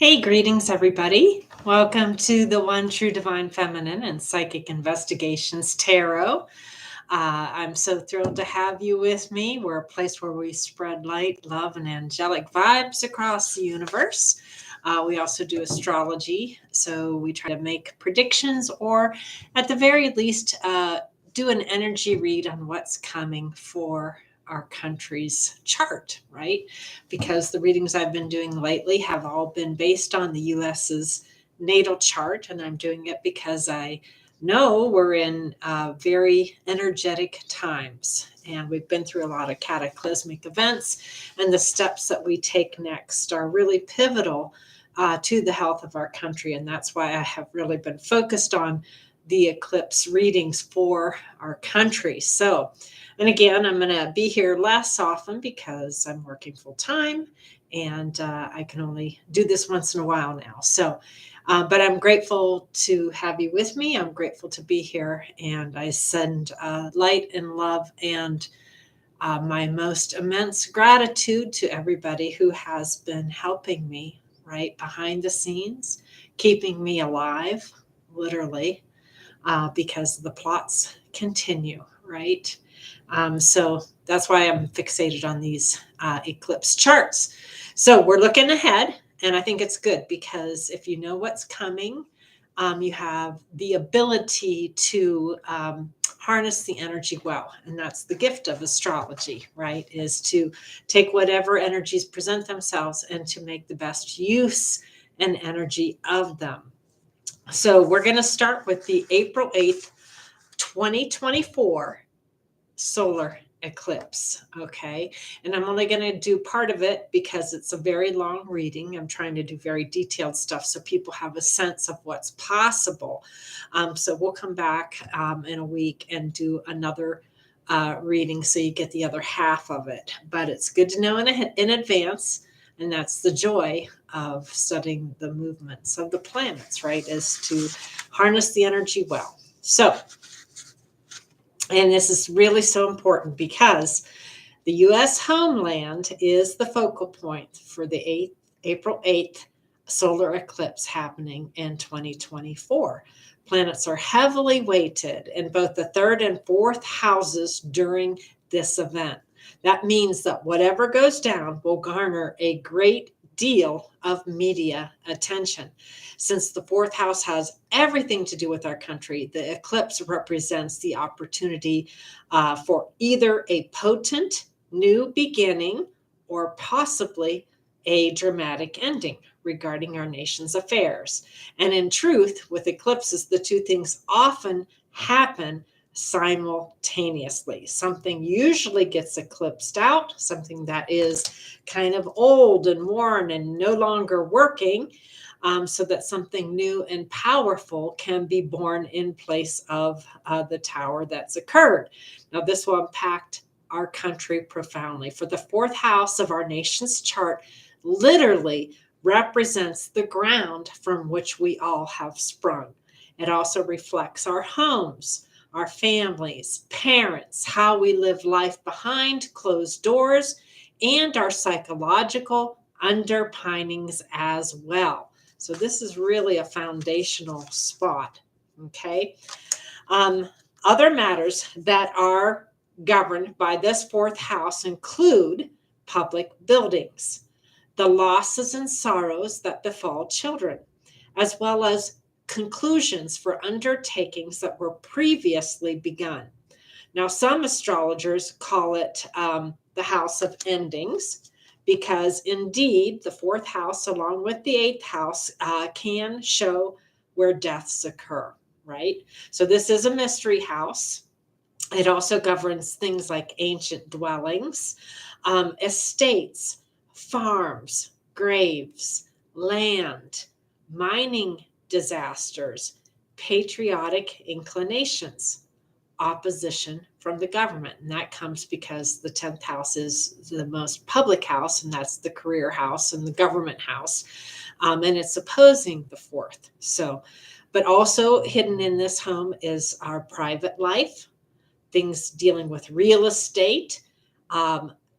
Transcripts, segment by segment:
Hey, greetings, everybody. Welcome to the One True Divine Feminine and Psychic Investigations Tarot. I'm so thrilled to have you with me. We're a place where we spread light, love, and angelic vibes across the universe. We also do astrology, so we try to make predictions or, at the very least, do an energy read on what's coming for our country's chart, right? Because the readings I've been doing lately have all been based on the US's natal chart, and I'm doing it because I know we're in very energetic times, and we've been through a lot of cataclysmic events, and the steps that we take next are really pivotal to the health of our country, and that's why I have really been focused on the eclipse readings for our country. So, and again, I'm going to be here less often because I'm working full time, and I can only do this once in a while now. So, but I'm grateful to have you with me. I'm grateful to be here, and I send light and love and my most immense gratitude to everybody who has been helping me right behind the scenes, keeping me alive, literally, because the plots continue, right? So that's why I'm fixated on these eclipse charts. So we're looking ahead, and I think it's good because if you know what's coming, you have the ability to harness the energy well. And that's the gift of astrology, right? Is to take whatever energies present themselves and to make the best use and energy of them. So we're going to start with the April 8th, 2024 solar eclipse. Okay. And I'm only going to do part of it because it's a very long reading. I'm trying to do very detailed stuff so people have a sense of what's possible. So we'll come back in a week and do another reading so you get the other half of it. But it's good to know in advance. And that's the joy of studying the movements of the planets, right? Is to harness the energy well. So, and this is really so important because the U.S. homeland is the focal point for the April 8th solar eclipse happening in 2024. Planets are heavily weighted in both the third and fourth houses during this event. That means that whatever goes down will garner a great deal of media attention. Since the fourth house has everything to do with our country, the eclipse represents the opportunity for either a potent new beginning or possibly a dramatic ending regarding our nation's affairs. And in truth, with eclipses, the two things often happen simultaneously. Something usually gets eclipsed out, something that is kind of old and worn and no longer working, so that something new and powerful can be born in place of the tower that's occurred. Now, this will impact our country profoundly. For the fourth house of our nation's chart literally represents the ground from which we all have sprung. It also reflects our homes, our families, parents, how we live life behind closed doors, and our psychological underpinnings as well. So this is really a foundational spot, okay? Other matters that are governed by this fourth house include public buildings, the losses and sorrows that befall children, as well as conclusions for undertakings that were previously begun. Now, some astrologers call it the house of endings, because indeed the fourth house, along with the eighth house, can show where deaths occur, right? So this is a mystery house. It also governs things like ancient dwellings, estates, farms, graves, land, mining disasters, patriotic inclinations, opposition from the government. And that comes because the 10th house is the most public house, and that's the career house and the government house. And it's opposing the fourth. So, but also hidden in this home is our private life, things dealing with real estate,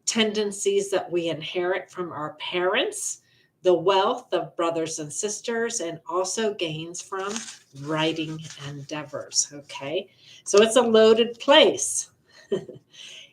tendencies that we inherit from our parents, the wealth of brothers and sisters, and also gains from writing endeavors. Okay, so it's a loaded place.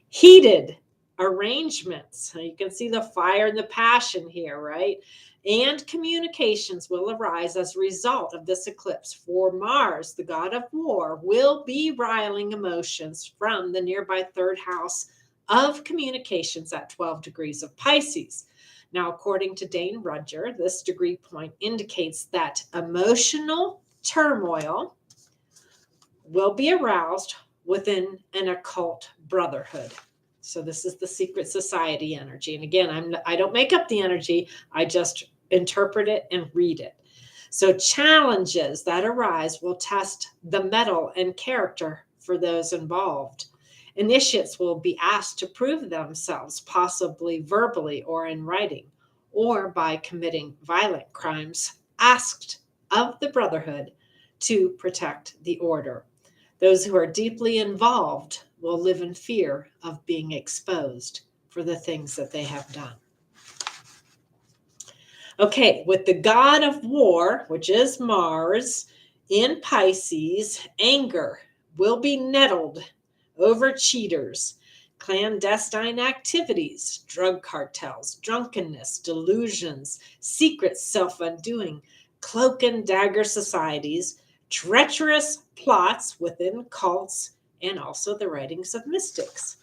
Heated arrangements. So you can see the fire and the passion here, right? And communications will arise as a result of this eclipse. For Mars, the god of war, will be riling emotions from the nearby third house of communications at 12 degrees of Pisces. Now, according to Dane Rudger, this degree point indicates that emotional turmoil will be aroused within an occult brotherhood. So this is the secret society energy. And again, I don't make up the energy. I just interpret it and read it. So challenges that arise will test the mettle and character for those involved. Initiates will be asked to prove themselves, possibly verbally or in writing, or by committing violent crimes asked of the brotherhood to protect the order. Those who are deeply involved will live in fear of being exposed for the things that they have done. Okay, with the god of war, which is Mars, in Pisces, anger will be nettled over cheaters, clandestine activities, drug cartels, drunkenness, delusions, secret self-undoing, cloak and dagger societies, treacherous plots within cults, and also the writings of mystics.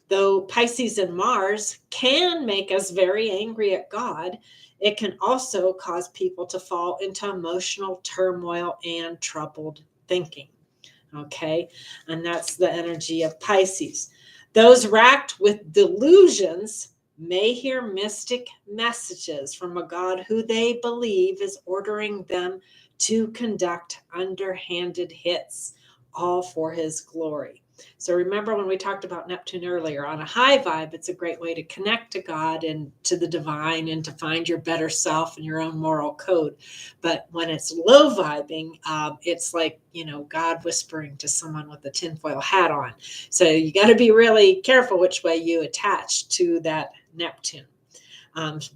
Though Pisces and Mars can make us very angry at God, it can also cause people to fall into emotional turmoil and troubled thinking. Okay, and that's the energy of Pisces. Those racked with delusions may hear mystic messages from a God who they believe is ordering them to conduct underhanded hits, all for his glory. So remember when we talked about Neptune earlier, on a high vibe, it's a great way to connect to God and to the divine and to find your better self and your own moral code. But when it's low vibing, it's like, God whispering to someone with a tinfoil hat on. So you got to be really careful which way you attach to that Neptune.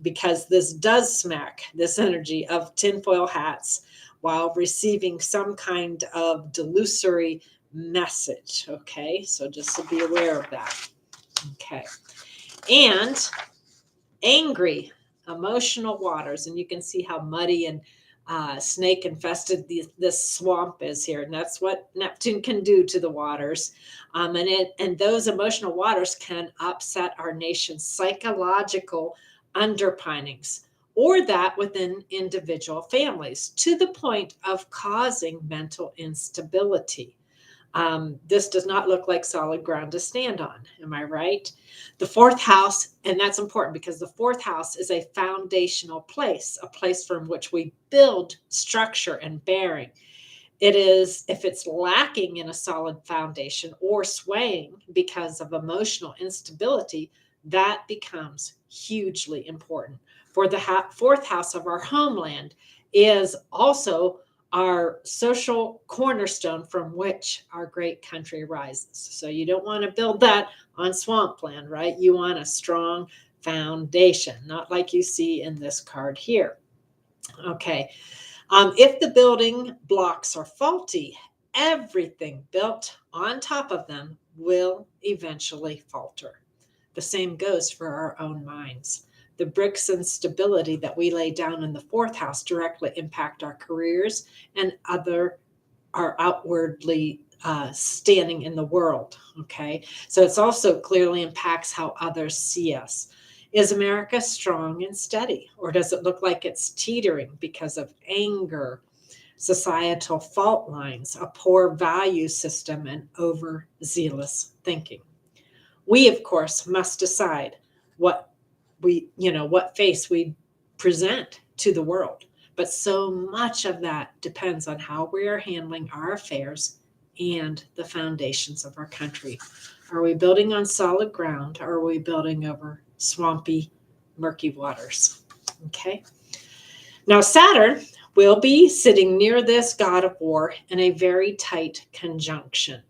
Because this does smack this energy of tinfoil hats while receiving some kind of delusory message. Okay, so just to be aware of that. Okay, and angry emotional waters, and you can see how muddy and snake infested this swamp is here, and that's what Neptune can do to the waters. And those emotional waters can upset our nation's psychological underpinnings, or that within individual families, to the point of causing mental instability. This does not look like solid ground to stand on. Am I right? The fourth house, and that's important because the fourth house is a foundational place, a place from which we build structure and bearing. It is, if it's lacking in a solid foundation or swaying because of emotional instability, that becomes hugely important. For the fourth house of our homeland is also our social cornerstone from which our great country rises. So you don't want to build that on swampland, right? You want a strong foundation, not like you see in this card here. Okay. If the building blocks are faulty, everything built on top of them will eventually falter. The same goes for our own minds. The bricks and stability that we lay down in the fourth house directly impact our careers and our outwardly standing in the world. Okay, so it's also clearly impacts how others see us. Is America strong and steady, or does it look like it's teetering because of anger, societal fault lines, a poor value system, and overzealous thinking? We, of course, must decide what face we present to the world. But so much of that depends on how we are handling our affairs and the foundations of our country. Are we building on solid ground, or are we building over swampy, murky waters? Okay. Now, Saturn will be sitting near this god of war in a very tight conjunction.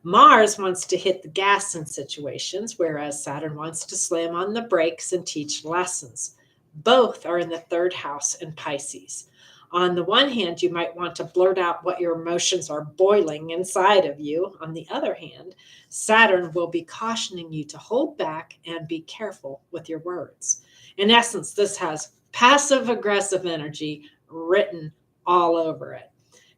Mars wants to hit the gas in situations, whereas Saturn wants to slam on the brakes and teach lessons. Both are in the third house in Pisces. On the one hand, you might want to blurt out what your emotions are boiling inside of you. On the other hand, Saturn will be cautioning you to hold back and be careful with your words. In essence, this has passive aggressive energy written all over it.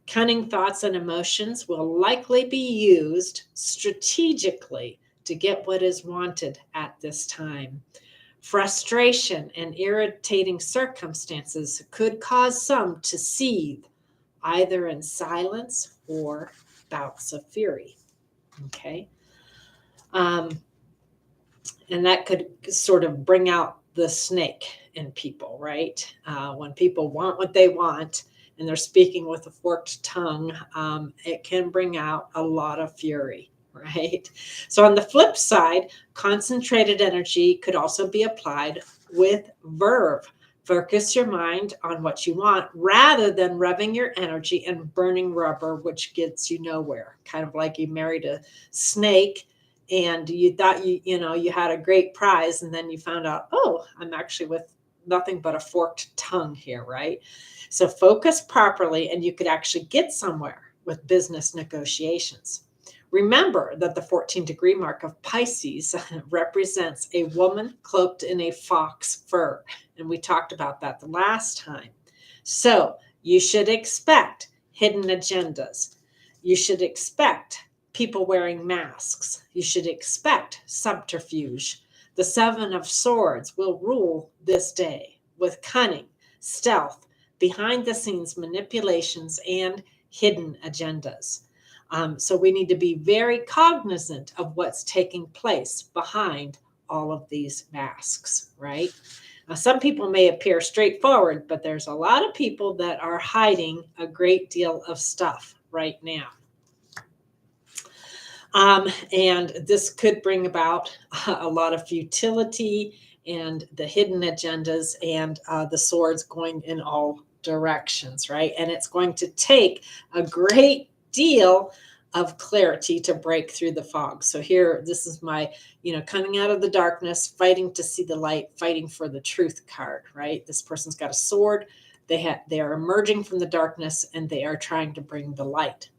Cunning thoughts and emotions will likely be used strategically to get what is wanted at this time. Frustration and irritating circumstances could cause some to seethe, either in silence or bouts of fury. Okay. Um, and that could sort of bring out the snake in people, right? When people want what they want and they're speaking with a forked tongue, it can bring out a lot of fury, right? So, on the flip side, concentrated energy could also be applied with verve. Focus your mind on what you want rather than revving your energy and burning rubber, which gets you nowhere. Kind of like you married a snake and you thought you had a great prize, and then you found out, oh, I'm actually with nothing but a forked tongue here, right? So focus properly and you could actually get somewhere with business negotiations. Remember that the 14-degree mark of Pisces represents a woman cloaked in a fox fur, and we talked about that the last time. So you should expect hidden agendas. You should expect people wearing masks. You should expect subterfuge. The Seven of Swords will rule this day with cunning, stealth, behind the scenes manipulations, and hidden agendas. So we need to be very cognizant of what's taking place behind all of these masks, right? Now, some people may appear straightforward, but there's a lot of people that are hiding a great deal of stuff right now. And this could bring about a lot of futility and the hidden agendas and the swords going in all directions, right? And it's going to take a great deal of clarity to break through the fog. So here, this is my, coming out of the darkness, fighting to see the light, fighting for the truth card, right? This person's got a sword. They are emerging from the darkness and they are trying to bring the light.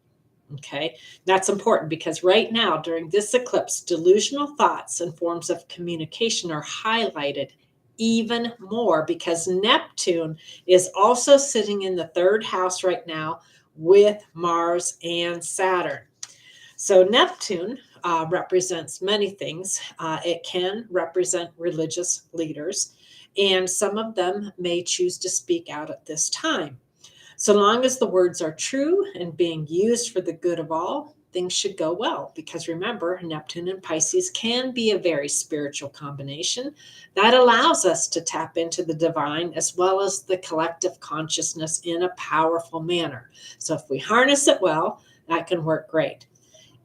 Okay, that's important because right now during this eclipse, delusional thoughts and forms of communication are highlighted even more because Neptune is also sitting in the third house right now with Mars and Saturn. So Neptune represents many things. It can represent religious leaders, and some of them may choose to speak out at this time. So long as the words are true and being used for the good of all, things should go well. Because remember, Neptune and Pisces can be a very spiritual combination that allows us to tap into the divine as well as the collective consciousness in a powerful manner. So if we harness it well, that can work great.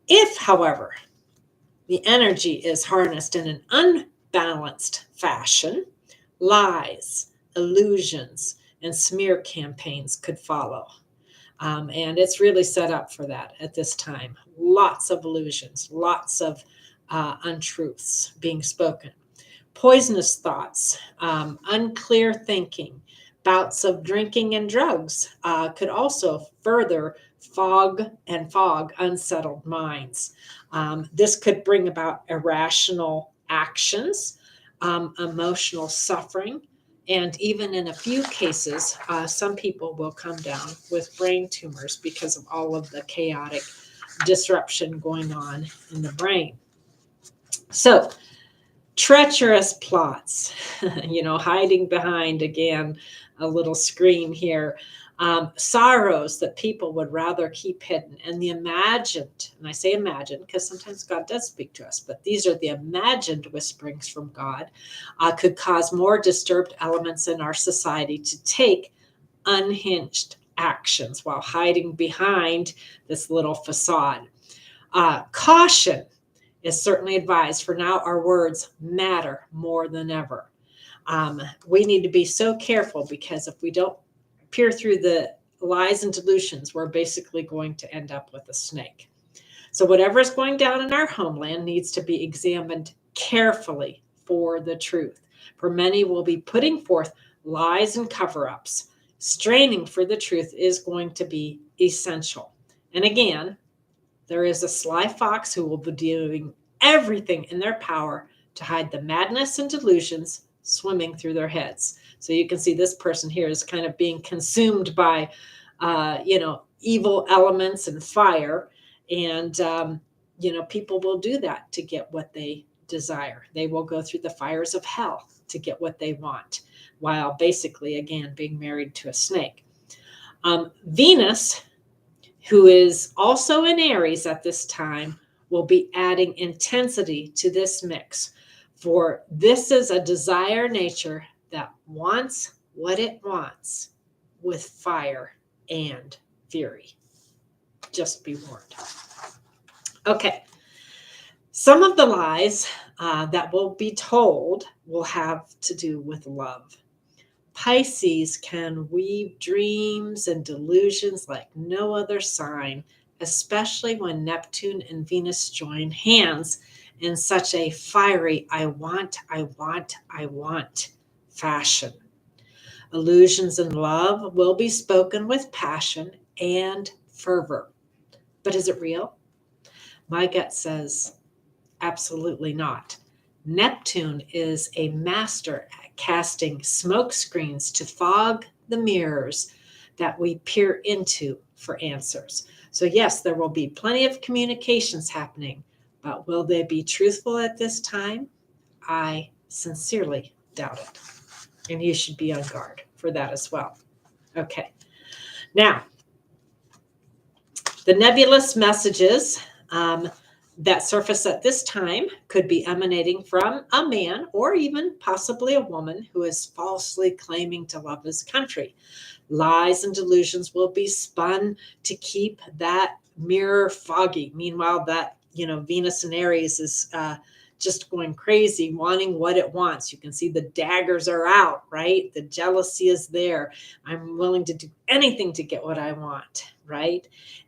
If, however, the energy is harnessed in an unbalanced fashion, lies, illusions, and smear campaigns could follow. And it's really set up for that at this time. Lots of illusions, lots of untruths being spoken. Poisonous thoughts, unclear thinking, bouts of drinking and drugs could also further fog unsettled minds. This could bring about irrational actions, emotional suffering, and even in a few cases, some people will come down with brain tumors because of all of the chaotic disruption going on in the brain. So, treacherous plots, hiding behind, again, a little screen here. Sorrows that people would rather keep hidden, and the imagined, and I say imagined because sometimes God does speak to us, but these are the imagined whisperings from God, could cause more disturbed elements in our society to take unhinged actions while hiding behind this little facade. Caution is certainly advised, for now our words matter more than ever. We need to be so careful because if we don't peer through the lies and delusions, we're basically going to end up with a snake. So whatever is going down in our homeland needs to be examined carefully for the truth. For many will be putting forth lies and cover-ups. Straining for the truth is going to be essential. And again, there is a sly fox who will be doing everything in their power to hide the madness and delusions swimming through their heads. So you can see this person here is kind of being consumed by, evil elements and fire. And, people will do that to get what they desire. They will go through the fires of hell to get what they want, while basically, again, being married to a snake. Venus, who is also in Aries at this time, will be adding intensity to this mix. For this is a desire nature that wants what it wants with fire and fury. Just be warned. Okay. Some of the lies that will be told will have to do with love. Pisces can weave dreams and delusions like no other sign, especially when Neptune and Venus join hands in such a fiery I want fashion. Illusions in love will be spoken with passion and fervor. But is it real? My gut says absolutely not. Neptune is a master at casting smoke screens to fog the mirrors that we peer into for answers. So yes, there will be plenty of communications happening, but will they be truthful at this time? I sincerely doubt it. And you should be on guard for that as well. Okay. Now, the nebulous messages that surface at this time could be emanating from a man or even possibly a woman who is falsely claiming to love his country. Lies and delusions will be spun to keep that mirror foggy. Meanwhile, that, Venus and Aries is just going crazy, wanting what it wants. You can see the daggers are out, right? The jealousy is there. I'm willing to do anything to get what I want, right?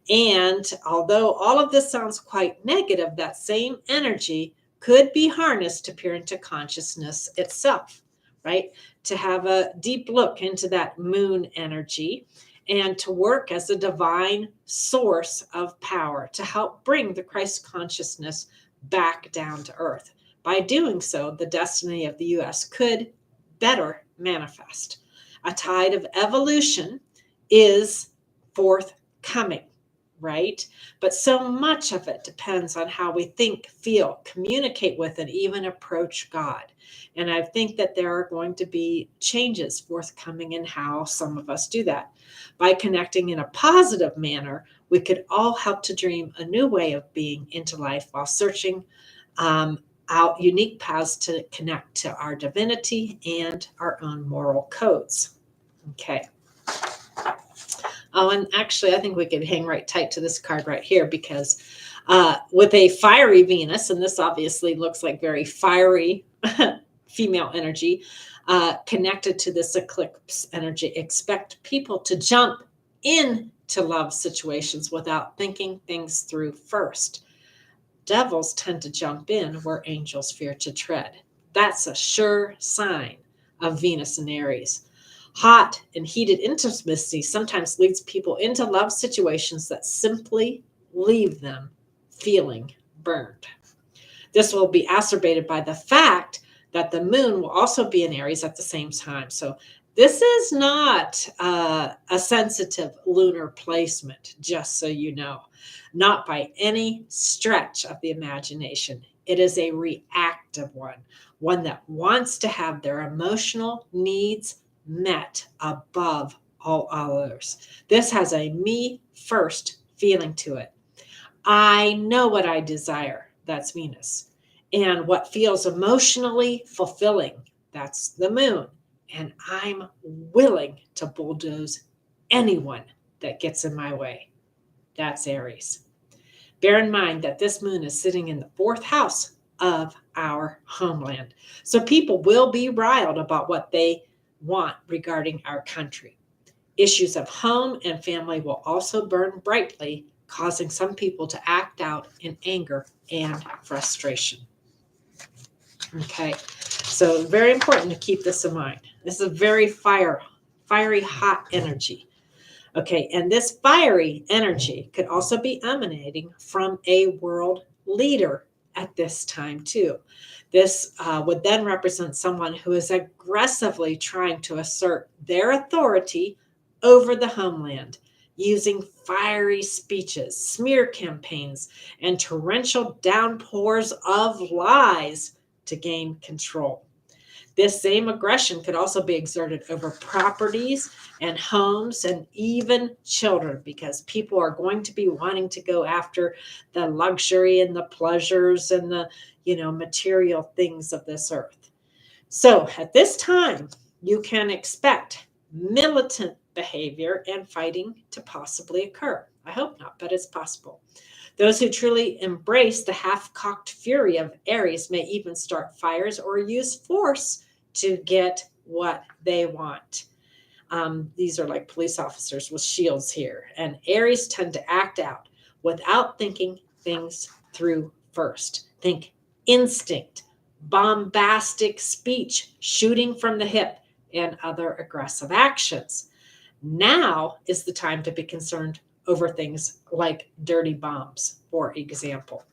And although all of this sounds quite negative, that same energy could be harnessed to peer into consciousness itself, right? To have a deep look into that moon energy and to work as a divine source of power to help bring the Christ consciousness back down to earth. By doing so, the destiny of the U.S. could better manifest. A tide of evolution is forthcoming, right? But so much of it depends on how we think, feel, communicate with, and even approach God. And I think that there are going to be changes forthcoming in how some of us do that. By connecting in a positive manner, we could all help to dream a new way of being into life while searching out unique paths to connect to our divinity and our own moral codes. Okay. Oh, and actually, I think we could hang right tight to this card right here because with a fiery Venus, and this obviously looks like very fiery female energy, connected to this eclipse energy, expect people to jump into love situations without thinking things through first. Devils tend to jump in where angels fear to tread. That's a sure sign of Venus and Aries. Hot and heated intimacy sometimes leads people into love situations that simply leave them feeling burned. This will be exacerbated by the fact that the moon will also be in Aries at the same time. So this is not a sensitive lunar placement, just so you know, not by any stretch of the imagination. It is a reactive one that wants to have their emotional needs met above all others. This has a me first feeling to it. I know what I desire. That's Venus. And what feels emotionally fulfilling. That's the moon. And I'm willing to bulldoze anyone that gets in my way. That's Aries. Bear in mind that this moon is sitting in the 4th house of our homeland. So people will be riled about what they want regarding our country. Issues of home and family will also burn brightly, causing some people to act out in anger and frustration. Okay, So very important to keep this in mind. This is a very fiery, hot energy. Okay, and this fiery energy could also be emanating from a world leader at this time, too. This would then represent someone who is aggressively trying to assert their authority over the homeland using fiery speeches, smear campaigns, and torrential downpours of lies to gain control. This same aggression could also be exerted over properties and homes and even children, because people are going to be wanting to go after the luxury and the pleasures and the, material things of this earth. So at this time, you can expect militant behavior and fighting to possibly occur. I hope not, but it's possible. Those who truly embrace the half-cocked fury of Aries may even start fires or use force to get what they want. These are like police officers with shields here. And Aries tend to act out without thinking things through first. Think instinct, bombastic speech, shooting from the hip, and other aggressive actions. Now is the time to be concerned over things like dirty bombs, for example.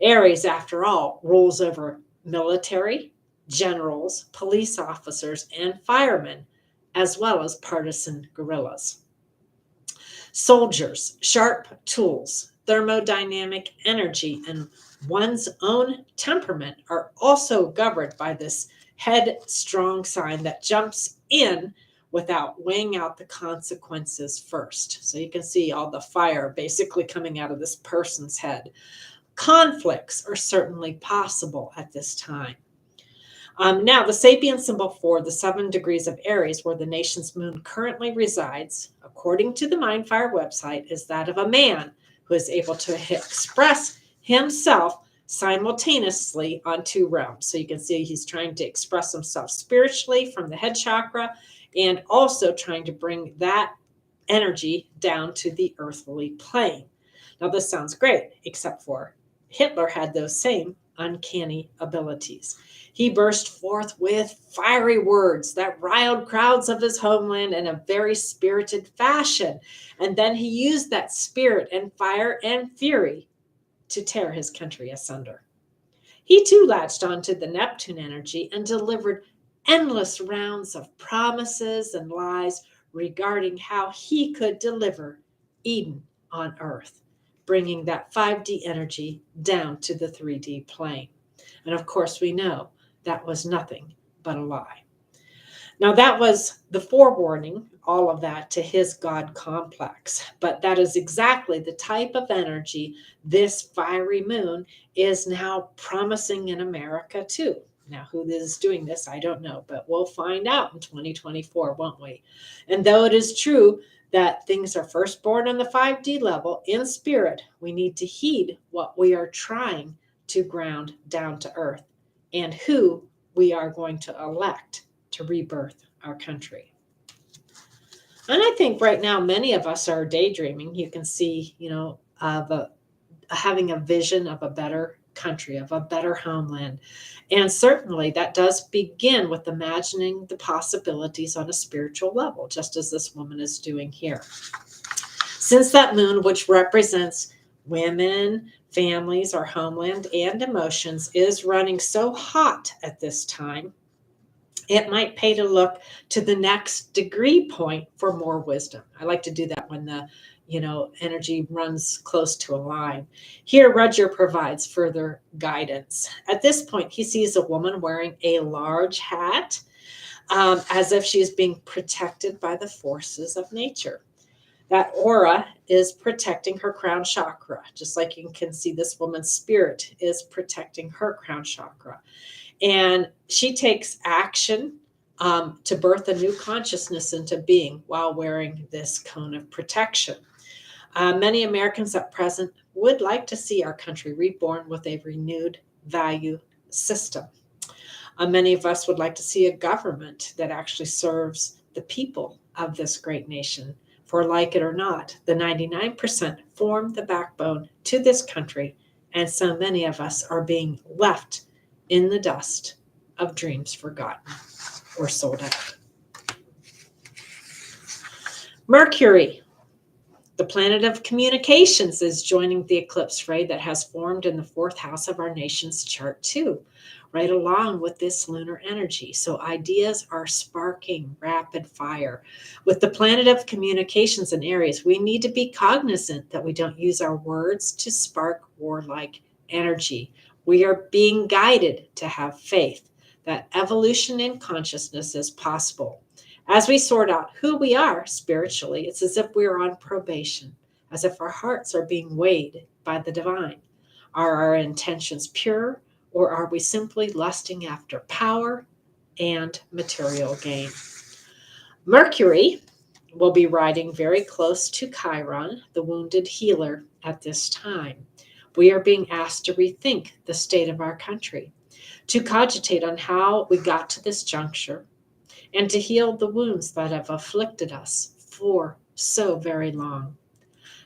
Aries, after all, rules over military, generals, police officers, and firemen, as well as partisan guerrillas. Soldiers, sharp tools, thermodynamic energy, and one's own temperament are also governed by this headstrong sign that jumps in without weighing out the consequences first. So you can see all the fire basically coming out of this person's head. Conflicts are certainly possible at this time. Now, the sapient symbol for the 7 degrees of Aries, where the nation's moon currently resides, according to the Mindfire website, is that of a man who is able to express himself simultaneously on 2 realms. So you can see he's trying to express himself spiritually from the head chakra and also trying to bring that energy down to the earthly plane. Now, this sounds great, except for Hitler had those same uncanny abilities. He burst forth with fiery words that riled crowds of his homeland in a very spirited fashion. And then he used that spirit and fire and fury to tear his country asunder. He too latched onto the Neptune energy and delivered endless rounds of promises and lies regarding how he could deliver Eden on earth, bringing that 5D energy down to the 3D plane. And of course, we know that was nothing but a lie. Now, that was the forewarning, all of that, to his God complex. But that is exactly the type of energy this fiery moon is now promising in America, too. Now, who is doing this, I don't know, but we'll find out in 2024, won't we? And though it is true that things are first born on the 5D level, in spirit, we need to heed what we are trying to ground down to earth and who we are going to elect to rebirth our country. And I think right now many of us are daydreaming. You can see, having a vision of a better country, of a better homeland. And certainly that does begin with imagining the possibilities on a spiritual level, just as this woman is doing here. Since that moon, which represents women, families, our homeland, and emotions, is running so hot at this time, it might pay to look to the next degree point for more wisdom. I like to do that when the energy runs close to a line. Here, Roger provides further guidance. At this point, he sees a woman wearing a large hat, as if she is being protected by the forces of nature. That aura is protecting her crown chakra, just like you can see this woman's spirit is protecting her crown chakra. And she takes action to birth a new consciousness into being while wearing this cone of protection. Many Americans at present would like to see our country reborn with a renewed value system. Many of us would like to see a government that actually serves the people of this great nation. For like it or not, the 99% form the backbone to this country, and so many of us are being left in the dust of dreams forgotten or sold out. Mercury, the planet of communications, is joining the eclipse fray that has formed in the fourth house of our nation's chart too, right along with this lunar energy. So ideas are sparking rapid fire. With the planet of communications in Aries, we need to be cognizant that we don't use our words to spark warlike energy. We are being guided to have faith that evolution in consciousness is possible. As we sort out who we are spiritually, it's as if we're on probation, as if our hearts are being weighed by the divine. Are our intentions pure, or are we simply lusting after power and material gain? Mercury will be riding very close to Chiron, the wounded healer, at this time. We are being asked to rethink the state of our country, to cogitate on how we got to this juncture, and to heal the wounds that have afflicted us for so very long.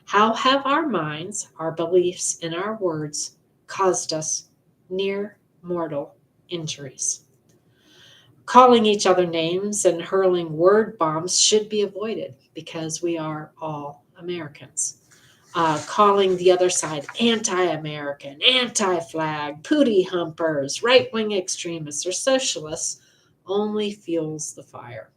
How have our minds, our beliefs, and our words caused us near mortal injuries? Calling each other names and hurling word bombs should be avoided because we are all Americans. Calling the other side anti-American, anti-flag, pootie humpers, right-wing extremists, or socialists only fuels the fire.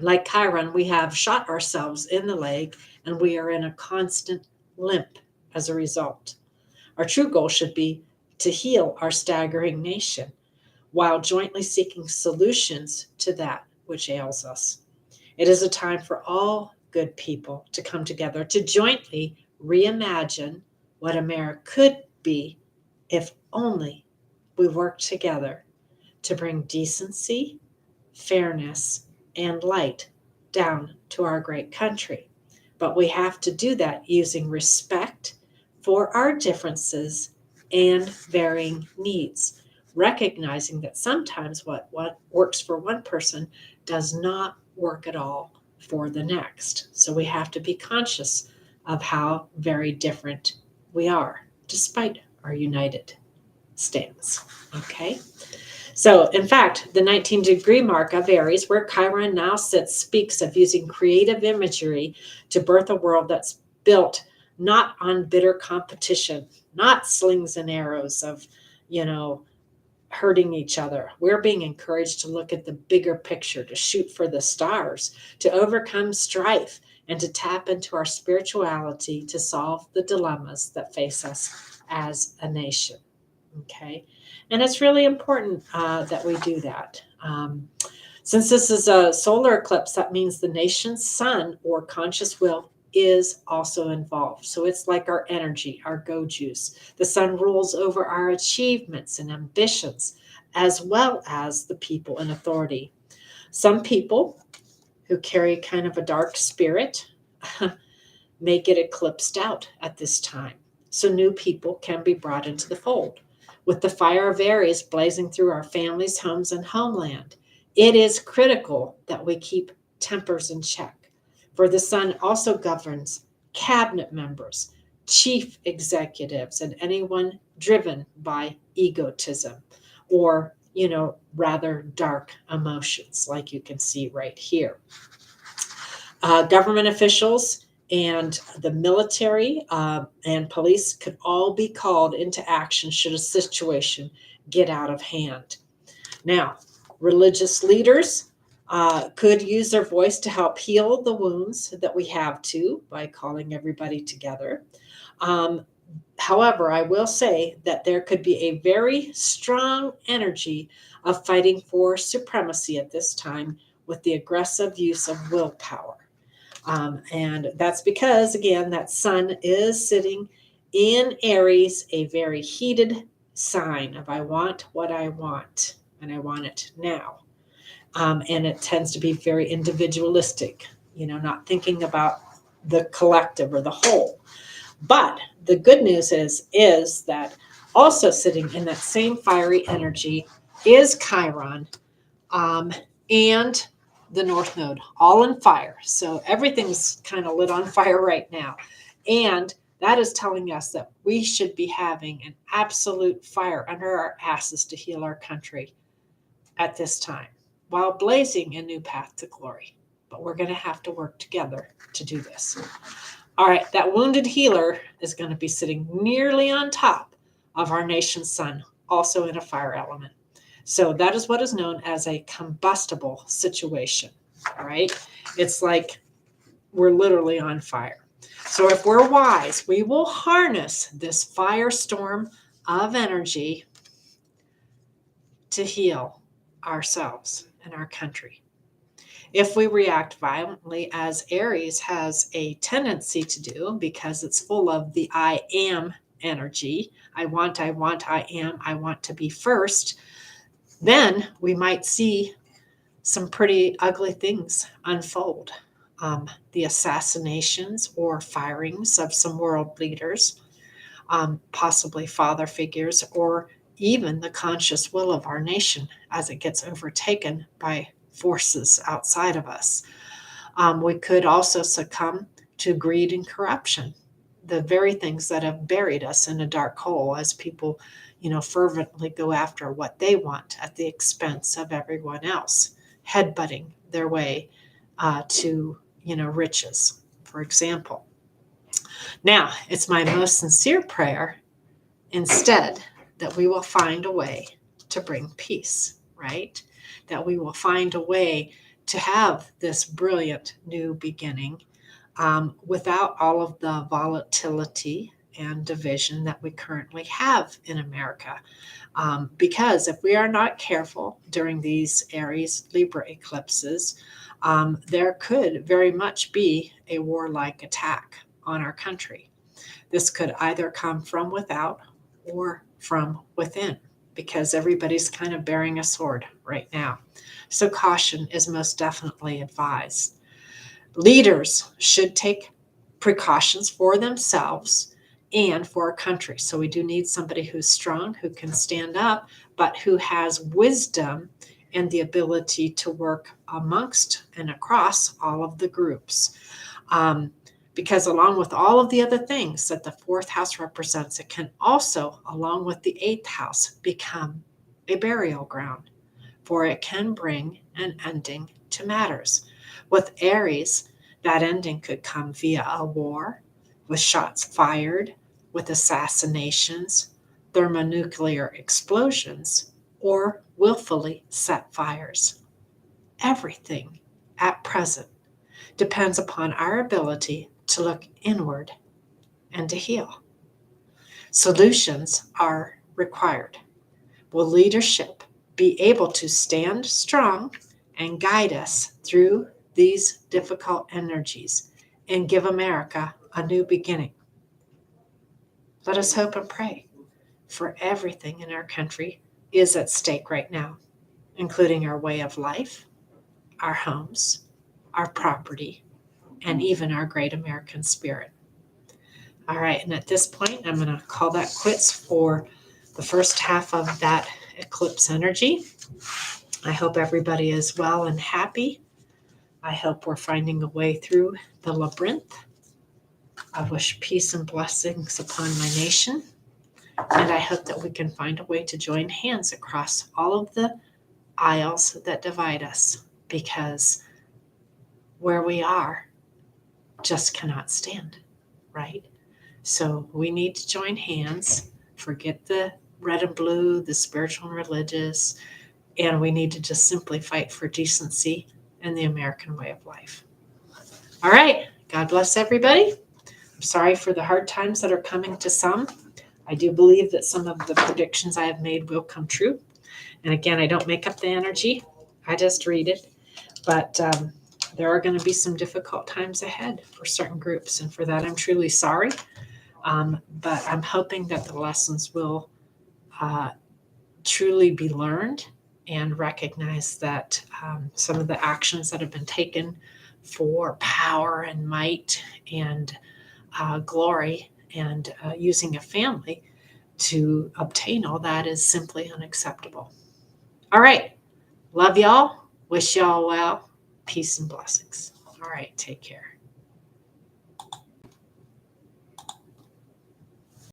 Like Chiron, we have shot ourselves in the leg and we are in a constant limp as a result. Our true goal should be to heal our staggering nation while jointly seeking solutions to that which ails us. It is a time for all good people to come together to jointly reimagine what America could be if only we work together to bring decency, fairness, and light down to our great country. But we have to do that using respect for our differences and varying needs, recognizing that sometimes what works for one person does not work at all for the next. So we have to be conscious of how very different we are, despite our united stance. Okay? So, in fact, the 19-degree mark of Aries, where Chiron now sits, speaks of using creative imagery to birth a world that's built not on bitter competition, not slings and arrows of, hurting each other. We're being encouraged to look at the bigger picture, to shoot for the stars, to overcome strife, and to tap into our spirituality to solve the dilemmas that face us as a nation. Okay. And it's really important that we do that. Since this is a solar eclipse, that means the nation's sun or conscious will is also involved. So it's like our energy, our go juice. The sun rules over our achievements and ambitions, as well as the people in authority. Some people who carry kind of a dark spirit may get eclipsed out at this time. So new people can be brought into the fold. With the fire of Aries blazing through our families, homes, and homeland, it is critical that we keep tempers in check. For the sun also governs cabinet members, chief executives, and anyone driven by egotism or, rather dark emotions, like you can see right here. Government officials and the military and police could all be called into action should a situation get out of hand. Now, religious leaders could use their voice to help heal the wounds that we have too by calling everybody together. However, I will say that there could be a very strong energy of fighting for supremacy at this time with the aggressive use of willpower. And that's because, again, that sun is sitting in Aries, a very heated sign of I want what I want, and I want it now. And it tends to be very individualistic, not thinking about the collective or the whole. But the good news is that also sitting in that same fiery energy is Chiron and the North Node, all in fire. So everything's kind of lit on fire right now. And that is telling us that we should be having an absolute fire under our asses to heal our country at this time while blazing a new path to glory. But we're going to have to work together to do this. All right, that wounded healer is going to be sitting nearly on top of our nation's sun, also in a fire element. So that is what is known as a combustible situation. All right, it's like we're literally on fire. So if we're wise, we will harness this firestorm of energy to heal ourselves and our country. If we react violently, as Aries has a tendency to do, because it's full of the I am energy, I want to be first, then we might see some pretty ugly things unfold. The assassinations or firings of some world leaders, possibly father figures, or even the conscious will of our nation as it gets overtaken by forces outside of us. We could also succumb to greed and corruption, the very things that have buried us in a dark hole as people, fervently go after what they want at the expense of everyone else, headbutting their way to, riches, for example. Now, it's my most sincere prayer instead that we will find a way to bring peace, right? That we will find a way to have this brilliant new beginning without all of the volatility and division that we currently have in America. Because if we are not careful during these Aries Libra eclipses, there could very much be a warlike attack on our country. This could either come from without or from within, because everybody's kind of bearing a sword right now. So caution is most definitely advised. Leaders should take precautions for themselves and for our country. So we do need somebody who's strong, who can stand up, but who has wisdom and the ability to work amongst and across all of the groups. Because along with all of the other things that the fourth house represents, it can also, along with the eighth house, become a burial ground, for it can bring an ending to matters. With Aries, that ending could come via a war, with shots fired, with assassinations, thermonuclear explosions, or willfully set fires. Everything at present depends upon our ability to look inward and to heal. Solutions are required. Will leadership be able to stand strong and guide us through these difficult energies and give America a new beginning? Let us hope and pray, for everything in our country is at stake right now, including our way of life, our homes, our property, and even our great American spirit. All right, and at this point, I'm going to call that quits for the first half of that eclipse energy. I hope everybody is well and happy. I hope we're finding a way through the labyrinth. I wish peace and blessings upon my nation. And I hope that we can find a way to join hands across all of the aisles that divide us, because where we are just cannot stand, right? So we need to join hands, forget the red and blue, the spiritual and religious, and we need to just simply fight for decency and the American way of life. All right. God bless everybody. I'm sorry for the hard times that are coming to some. I do believe that some of the predictions I have made will come true. And again, I don't make up the energy. I just read it. But there are going to be some difficult times ahead for certain groups. And for that, I'm truly sorry. But I'm hoping that the lessons will truly be learned and recognize that some of the actions that have been taken for power and might and glory and using a family to obtain all that is simply unacceptable. All right. Love y'all. Wish y'all well. Peace and blessings. All right. Take care.